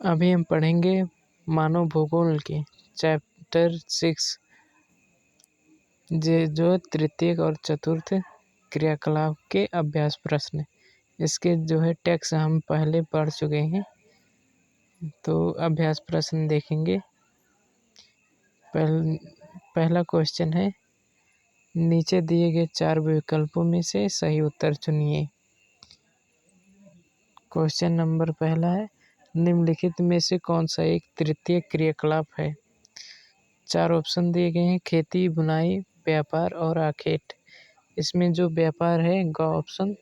अभी हम पढ़ेंगे मानव भूगोल के चैप्टर 6 जो तृतीयक और चतुर्थ क्रियाकलाप के अभ्यास प्रश्न। इसके टेक्स्ट हम पहले पढ़ चुके हैं, तो अभ्यास प्रश्न देखेंगे। पहला क्वेश्चन है, नीचे दिए गए 4 विकल्पों में से सही उत्तर चुनिए। क्वेश्चन नंबर पहला है, निम्नलिखित में से कौन सा एक तृतीय क्रियाकलाप है। 4 ऑप्शन दिए गए हैं, खेती, बुनाई, व्यापार और आखेट। इसमें जो व्यापार है ग ऑप्शन,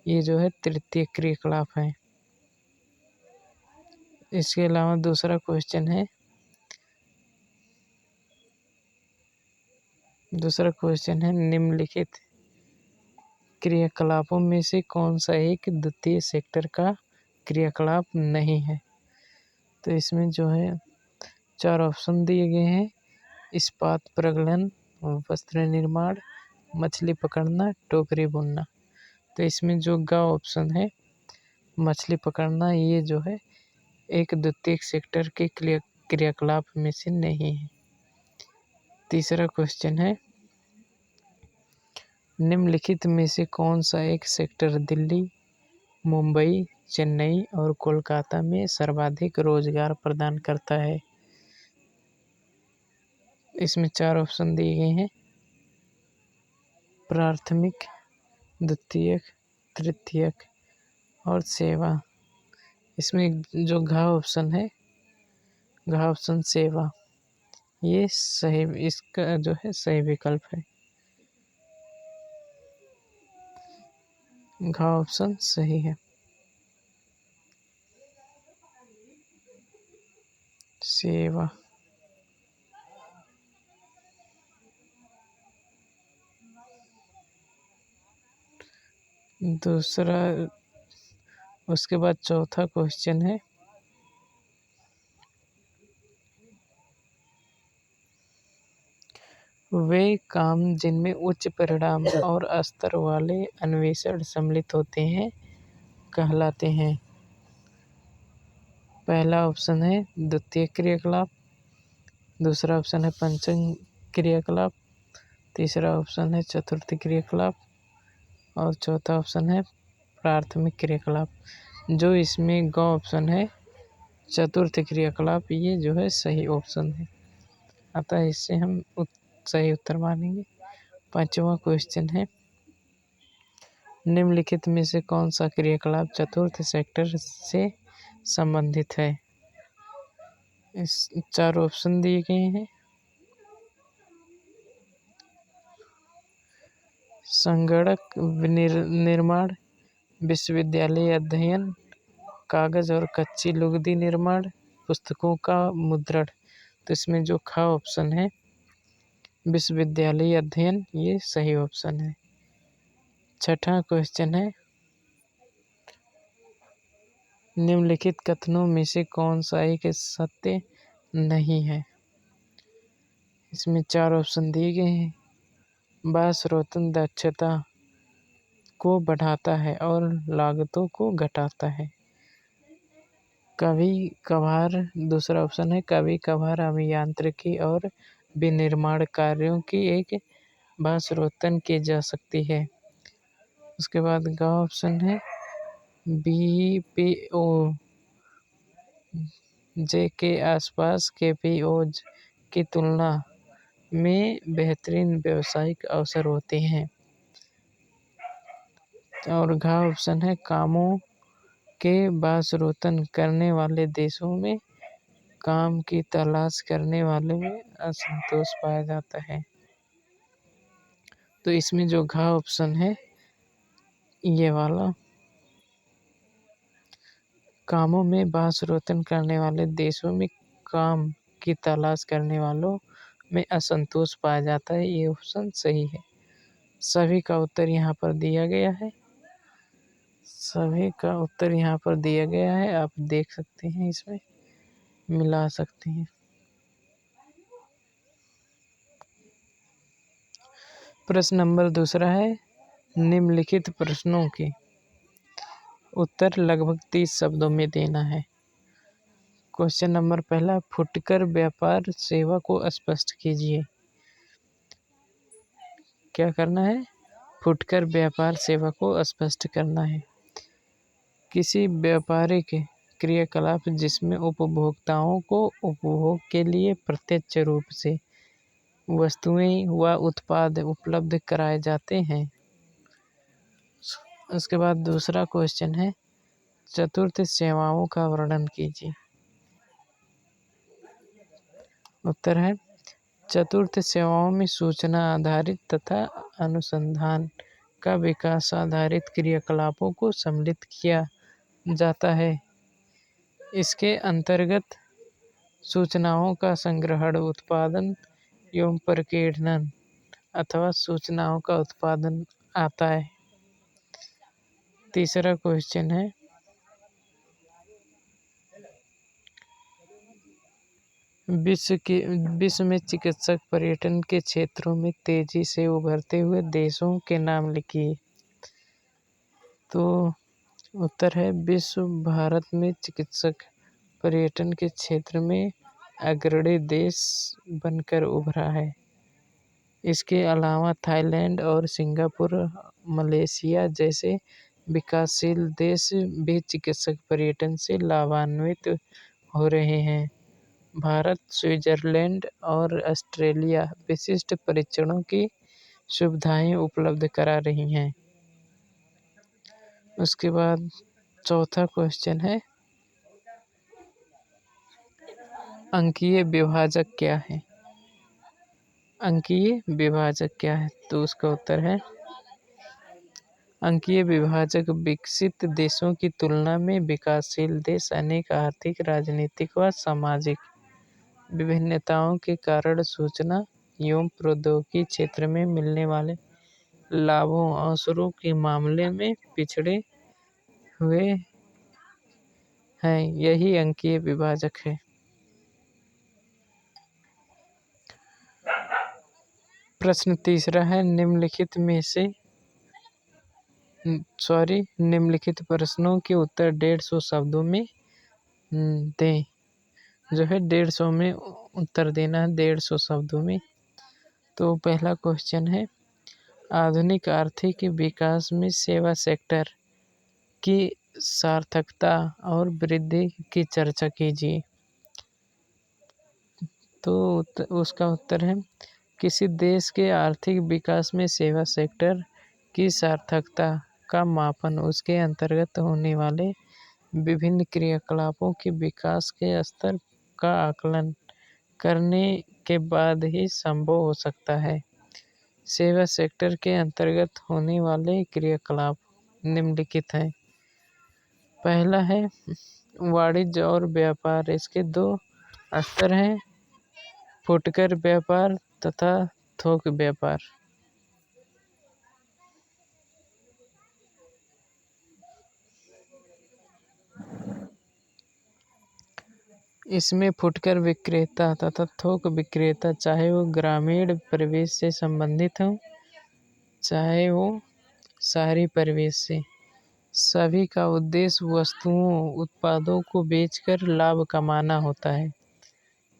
ये तृतीय क्रियाकलाप है। इसके अलावा दूसरा क्वेश्चन है निम्नलिखित क्रियाकलापों में से कौन सा एक द्वितीय सेक्टर का क्रियाकलाप नहीं है। तो इसमें 4 ऑप्शन दिए गए हैं, इस्पात प्रगलन, वस्त्र निर्माण, मछली पकड़ना, टोकरी बुनना। तो इसमें जो ग ऑप्शन है, मछली पकड़ना, ये एक द्वितीय सेक्टर के क्रियाकलाप में से नहीं है। तीसरा क्वेश्चन है, निम्नलिखित में से कौन सा एक सेक्टर दिल्ली, मुंबई, चेन्नई और कोलकाता में सर्वाधिक रोजगार प्रदान करता है। इसमें 4 ऑप्शन दिए गए हैं, प्राथमिक, द्वितीयक, तृतीयक और सेवा। इसमें जो घ ऑप्शन है, घ ऑप्शन सेवा, ये सही, इसका सही विकल्प है। घ ऑप्शन सही है। सेवा। दूसरा, उसके बाद चौथा क्वेश्चन है, वे काम जिनमें उच्च परिणाम और स्तर वाले अन्वेषण सम्मिलित होते हैं कहलाते हैं। पहला ऑप्शन है द्वितीय क्रियाकलाप, दूसरा ऑप्शन है पंचम क्रियाकलाप, तीसरा ऑप्शन है चतुर्थ क्रियाकलाप और चौथा ऑप्शन है प्राथमिक क्रियाकलाप। जो इसमें ग ऑप्शन है, चतुर्थ क्रियाकलाप, ये सही ऑप्शन है, अतः इससे हम सही उत्तर मानेंगे। पांचवा क्वेश्चन है, निम्नलिखित में से कौन सा क्रियाकलाप चतुर्थ सेक्टर से संबंधित है। इस 4 ऑप्शन दिए गए हैं, संगणक निर्माण, विश्वविद्यालय अध्ययन, कागज और कच्ची लुगदी निर्माण, पुस्तकों का मुद्रण। तो इसमें जो ख ऑप्शन है, विश्वविद्यालय अध्ययन, ये सही ऑप्शन है। छठा क्वेश्चन है, निम्नलिखित कथनों में से कौन सा एक सत्य नहीं है। इसमें 4 ऑप्शन दिए गए हैं, बासरोतन दक्षता को बढ़ाता है और लागतों को घटाता है। कभी कभार, दूसरा ऑप्शन है, कभी कभार अभियांत्रिकी और विनिर्माण कार्यों की एक बासरोतन की जा सकती है। उसके बाद ग ऑप्शन है, बीपीओ जे के आसपास केपीओज की तुलना में बेहतरीन व्यावसायिक अवसर होते हैं। और घ ऑप्शन है, कामों के बासरोतन करने वाले देशों में काम की तलाश करने वाले में असंतोष पाया जाता है। तो इसमें जो घ ऑप्शन है, ये वाला, कामों में बासरोतन करने वाले देशों में काम की तलाश करने वालों में असंतोष पाया जाता है, ये ऑप्शन सही है। सभी का उत्तर यहाँ पर दिया गया है, सभी का उत्तर यहाँ पर दिया गया है, आप देख सकते हैं, इसमें मिला सकते हैं। प्रश्न नंबर दूसरा है, निम्नलिखित प्रश्नों के उत्तर लगभग 30 शब्दों में देना है। क्वेश्चन नंबर पहला, फुटकर व्यापार सेवा को स्पष्ट कीजिए। क्या करना है? फुटकर व्यापार सेवा को स्पष्ट करना है। किसी व्यापारिक क्रियाकलाप जिसमें उपभोक्ताओं को उपभोग के लिए प्रत्यक्ष रूप से वस्तुएं व उत्पाद उपलब्ध कराए जाते हैं। उसके बाद दूसरा क्वेश्चन है, चतुर्थ सेवाओं का वर्णन कीजिए। उत्तर है, चतुर्थ सेवाओं में सूचना आधारित तथा अनुसंधान का विकास आधारित क्रियाकलापों को सम्मिलित किया जाता है। इसके अंतर्गत सूचनाओं का संग्रहण, उत्पादन एवं प्रकीर्णन अथवा सूचनाओं का उत्पादन आता है। तीसरा क्वेश्चन है, विश्व में चिकित्सक पर्यटन के क्षेत्रों में तेजी से उभरते हुए देशों के नाम लिखिए। तो उत्तर है, विश्व भारत में चिकित्सक पर्यटन के क्षेत्र में अग्रणी देश बनकर उभरा है। इसके अलावा थाईलैंड और सिंगापुर, मलेशिया जैसे विकासशील देश भी चिकित्सक पर्यटन से लाभान्वित हो रहे हैं। भारत, स्विट्जरलैंड और ऑस्ट्रेलिया विशिष्ट परीक्षणों की सुविधाएं उपलब्ध करा रही हैं। उसके बाद चौथा क्वेश्चन है, अंकीय विभाजक क्या है? अंकीय विभाजक क्या है? तो उसका उत्तर है, अंकीय विभाजक विकसित देशों की तुलना में विकासशील देश अनेक आर्थिक, राजनीतिक व सामाजिक विभिन्नताओं के कारण सूचना एवं प्रौद्योगिकी क्षेत्र में मिलने वाले लाभों अवसरों के मामले में पिछड़े हुए हैं। यही अंकीय विभाजक है। प्रश्न तीसरा है, निम्नलिखित प्रश्नों के उत्तर 150 शब्दों में दें। जो है 150 में उत्तर देना है, 150 शब्दों में। तो पहला क्वेश्चन है, आधुनिक आर्थिक विकास में सेवा सेक्टर की सार्थकता और वृद्धि की चर्चा कीजिए। तो उसका उत्तर है, किसी देश के आर्थिक विकास में सेवा सेक्टर की सार्थकता का मापन उसके अंतर्गत होने वाले विभिन्न क्रियाकलापों के विकास के स्तर का आकलन करने के बाद ही संभव हो सकता है। सेवा सेक्टर के अंतर्गत होने वाले क्रियाकलाप निम्नलिखित हैं। पहला है वाणिज्य और व्यापार। इसके दो स्तर हैं, फुटकर व्यापार तथा थोक व्यापार। इसमें फुटकर विक्रेता तथा थोक विक्रेता, चाहे वो ग्रामीण परिवेश से संबंधित हो चाहे वो शहरी परिवेश से, सभी का उद्देश्य वस्तुओं, उत्पादों को बेचकर लाभ कमाना होता है।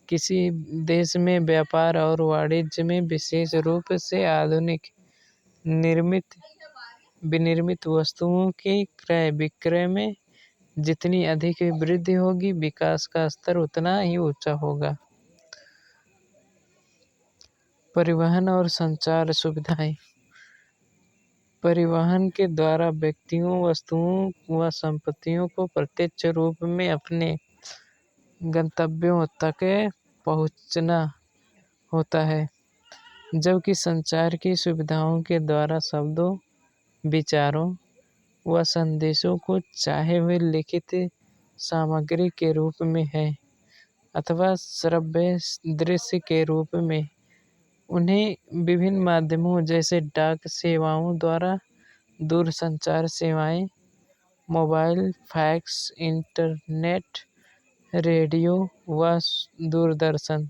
किसी देश में व्यापार और वाणिज्य में विशेष रूप से आधुनिक विनिर्मित वस्तुओं के क्रय विक्रय में जितनी अधिक वृद्धि होगी, विकास का स्तर उतना ही ऊंचा होगा। परिवहन और संचार सुविधाएं। परिवहन के द्वारा व्यक्तियों, वस्तुओं व संपत्तियों को प्रत्यक्ष रूप में अपने गंतव्यों तक पहुंचना होता है, जबकि संचार की सुविधाओं के द्वारा शब्दों, विचारों व संदेशों को, चाहे वे लिखित सामग्री के रूप में है अथवा श्रव्य दृश्य के रूप में, उन्हें विभिन्न माध्यमों जैसे डाक सेवाओं द्वारा, दूरसंचार सेवाएं, मोबाइल, फैक्स, इंटरनेट, रेडियो व दूरदर्शन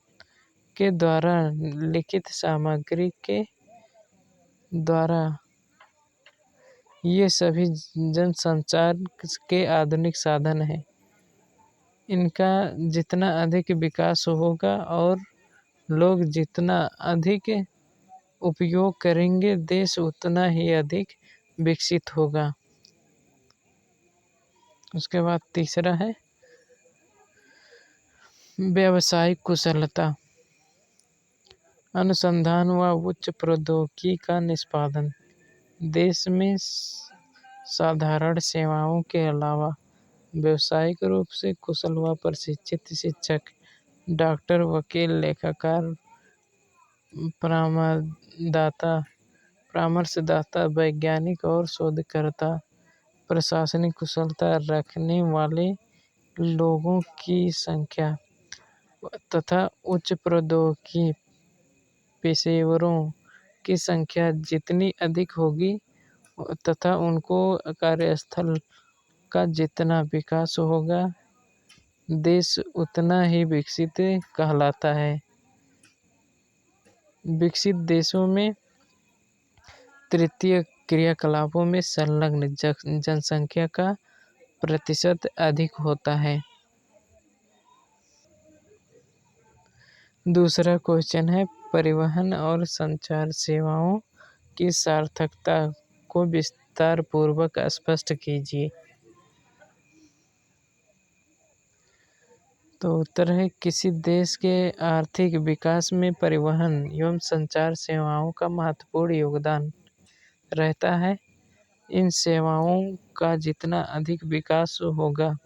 के द्वारा, लिखित सामग्री के द्वारा, ये सभी जनसंचार के आधुनिक साधन हैं। इनका जितना अधिक विकास होगा और लोग जितना अधिक उपयोग करेंगे, देश उतना ही अधिक विकसित होगा। उसके बाद तीसरा है व्यावसायिक कुशलता, अनुसंधान व उच्च प्रौद्योगिकी का निष्पादन। देश में साधारण सेवाओं के अलावा व्यावसायिक रूप से कुशल व प्रशिक्षित शिक्षक, डॉक्टर, वकील, लेखाकार, परामर्शदाता, वैज्ञानिक और शोधकर्ता, प्रशासनिक कुशलता रखने वाले लोगों की संख्या तथा उच्च प्रौद्योगिकी पेशेवरों की संख्या जितनी अधिक होगी तथा उनको कार्यस्थल का जितना विकास होगा, देश उतना ही विकसित कहलाता है। विकसित देशों में तृतीय क्रियाकलापों में संलग्न जनसंख्या का प्रतिशत अधिक होता है। दूसरा क्वेश्चन है परिवहन और संचार सेवाओं की सार्थकता को विस्तार पूर्वक स्पष्ट कीजिए। तो उत्तर है किसी देश के आर्थिक विकास में परिवहन एवं संचार सेवाओं का महत्वपूर्ण योगदान रहता है। इन सेवाओं का जितना अधिक विकास होगा,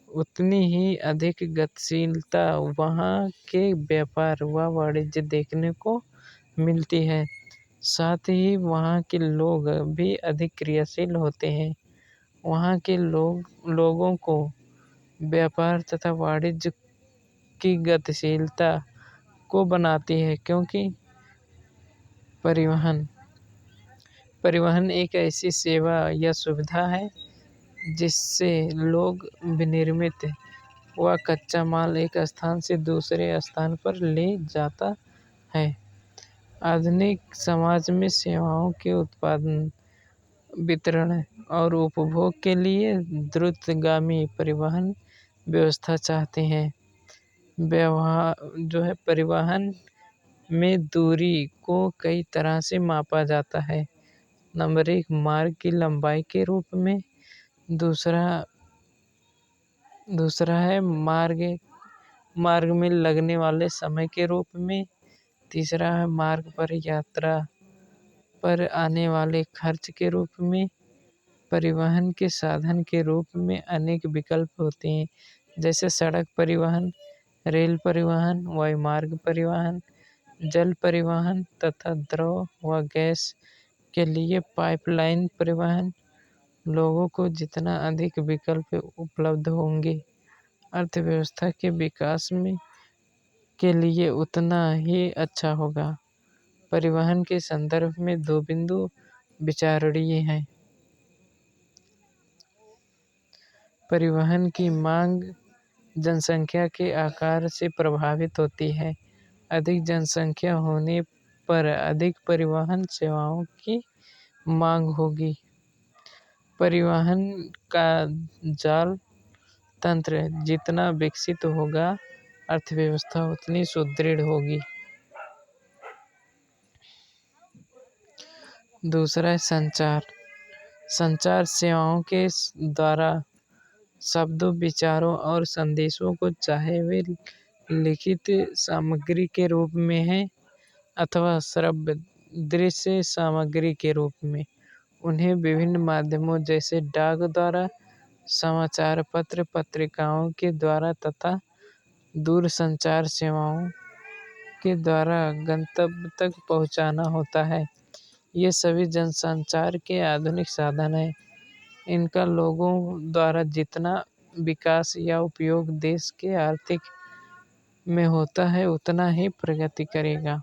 उतनी ही अधिक गतिशीलता वहाँ के व्यापार व वाणिज्य देखने को मिलती है। साथ ही वहाँ के लोग भी अधिक क्रियाशील होते हैं। वहाँ के लोगों को व्यापार तथा वाणिज्य की गतिशीलता को बनाती है, क्योंकि परिवहन एक ऐसी सेवा या सुविधा है जिससे लोग विनिर्मित व कच्चा माल एक स्थान से दूसरे स्थान पर ले जाता है। आधुनिक समाज में सेवाओं के उत्पादन, वितरण और उपभोग के लिए द्रुतगामी परिवहन व्यवस्था चाहते हैं। परिवहन में दूरी को कई तरह से मापा जाता है। नंबर 1 मार्ग की लंबाई के रूप में, दूसरा है मार्ग में लगने वाले समय के रूप में, तीसरा है मार्ग पर यात्रा पर आने वाले खर्च के रूप में। परिवहन के साधन के रूप में अनेक विकल्प होते हैं, जैसे सड़क परिवहन, रेल परिवहन, वायुमार्ग परिवहन, जल परिवहन तथा द्रव व गैस के लिए पाइपलाइन परिवहन। लोगों को जितना अधिक विकल्प उपलब्ध होंगे, अर्थव्यवस्था के विकास के लिए उतना ही अच्छा होगा। परिवहन के संदर्भ में 2 बिंदु विचारणीय हैं। परिवहन की मांग जनसंख्या के आकार से प्रभावित होती है। अधिक जनसंख्या होने पर अधिक परिवहन सेवाओं की मांग होगी। परिवहन का जाल तंत्र जितना विकसित होगा, अर्थव्यवस्था उतनी सुदृढ़ होगी। दूसरा है संचार सेवाओं के द्वारा शब्दों, विचारों और संदेशों को, चाहे वे लिखित सामग्री के रूप में है अथवा श्रव्य दृश्य सामग्री के रूप में, उन्हें विभिन्न माध्यमों जैसे डाक द्वारा, समाचार पत्र, पत्रिकाओं के द्वारा तथा दूरसंचार सेवाओं के द्वारा गंतव्य तक पहुंचाना होता है। ये सभी जनसंचार के आधुनिक साधन हैं। इनका लोगों द्वारा जितना विकास या उपयोग देश के आर्थिक में होता है, उतना ही प्रगति करेगा।